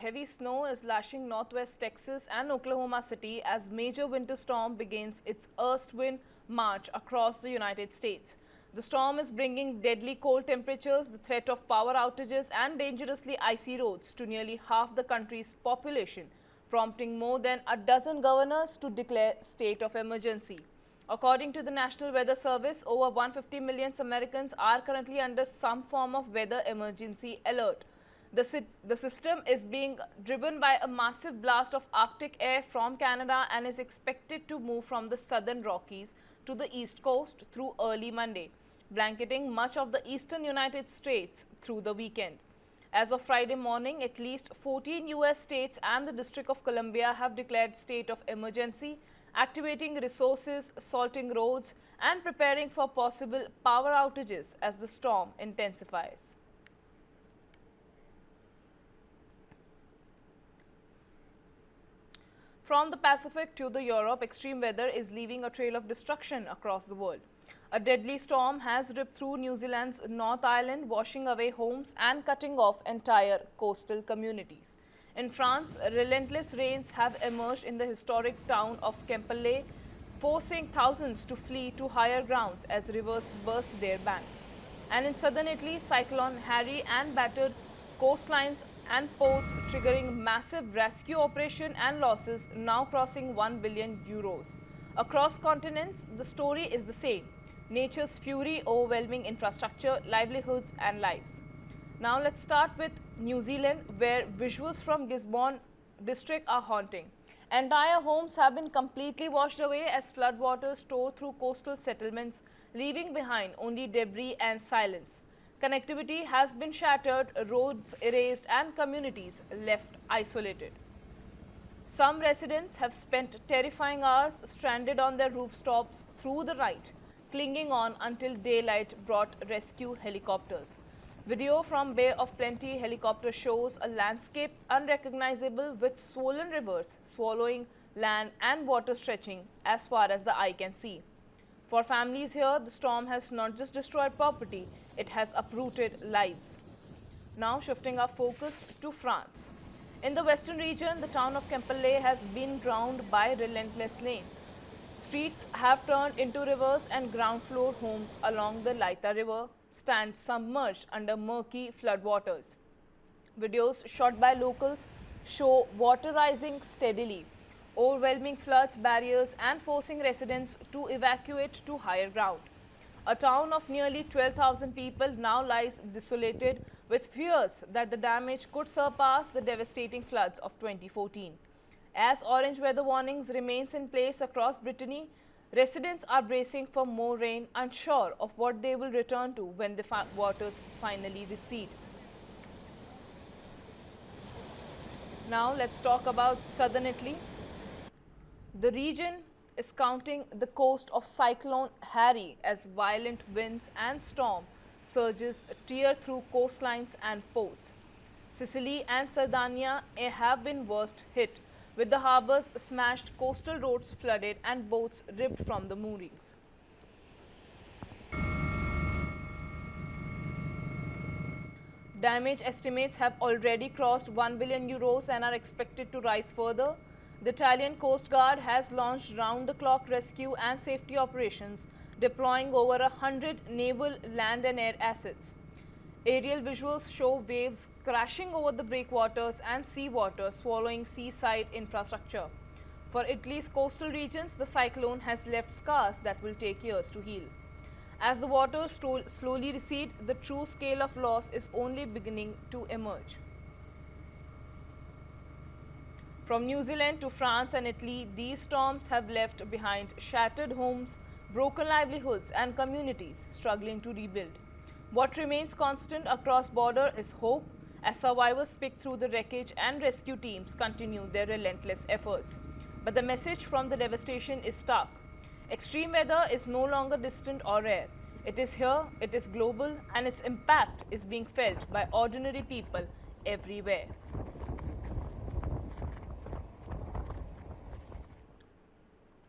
Heavy snow is lashing northwest Texas and Oklahoma City as major winter storm begins its east-wind march across the United States. The storm is bringing deadly cold temperatures, the threat of power outages and dangerously icy roads to nearly half the country's population, prompting more than a dozen governors to declare state of emergency. According to the National Weather Service, over 150 million Americans are currently under some form of weather emergency alert. The system is being driven by a massive blast of Arctic air from Canada and is expected to move from the southern Rockies to the east coast through early Monday, blanketing much of the eastern United States through the weekend. As of Friday morning, at least 14 U.S. states and the District of Columbia have declared state of emergency, activating resources, salting roads, and preparing for possible power outages as the storm intensifies. From the Pacific to the Europe, extreme weather is leaving a trail of destruction across the world. A deadly storm has ripped through New Zealand's North Island, washing away homes and cutting off entire coastal communities. In France, relentless rains have emerged in the historic town of Quimperlé, forcing thousands to flee to higher grounds as rivers burst their banks. And in southern Italy, Cyclone Harry and battered coastlines and ports, triggering massive rescue operation and losses now crossing 1 billion euros. Across continents, the story is the same. Nature's fury overwhelming infrastructure, livelihoods and lives. Now let's start with New Zealand, where visuals from Gisborne district are haunting. Entire homes have been completely washed away as floodwaters tore through coastal settlements, leaving behind only debris and silence. Connectivity has been shattered, roads erased and communities left isolated. Some residents have spent terrifying hours stranded on their rooftops through the night, clinging on until daylight brought rescue helicopters. Video from Bay of Plenty helicopter shows a landscape unrecognizable with swollen rivers swallowing land and water stretching as far as the eye can see. For families here, the storm has not just destroyed property, it has uprooted lives. Now shifting our focus to France. In the western region, the town of Quimperlé has been drowned by relentless rain. Streets have turned into rivers and ground floor homes along the Leitha River stand submerged under murky floodwaters. Videos shot by locals show water rising steadily, overwhelming floods barriers and forcing residents to evacuate to higher ground. A town of nearly 12,000 people now lies desolated with fears that the damage could surpass the devastating floods of 2014. As orange weather warnings remains in place across Brittany, residents are bracing for more rain, unsure of what they will return to when the waters finally recede. Now let's talk about southern Italy. The region is counting the coast of Cyclone Harry as violent winds and storm surges tear through coastlines and ports. Sicily and Sardinia have been worst hit, with the harbours smashed, coastal roads flooded and boats ripped from the moorings. Damage estimates have already crossed 1 billion euros and are expected to rise further. The Italian Coast Guard has launched round-the-clock rescue and safety operations, deploying over 100 naval, land and air assets. Aerial visuals show waves crashing over the breakwaters and seawater swallowing seaside infrastructure. For Italy's coastal regions, the cyclone has left scars that will take years to heal. As the waters slowly recede, the true scale of loss is only beginning to emerge. From New Zealand to France and Italy, these storms have left behind shattered homes, broken livelihoods and communities struggling to rebuild. What remains constant across border is hope as survivors pick through the wreckage and rescue teams continue their relentless efforts. But the message from the devastation is stark. Extreme weather is no longer distant or rare. It is here, it is global, and its impact is being felt by ordinary people everywhere.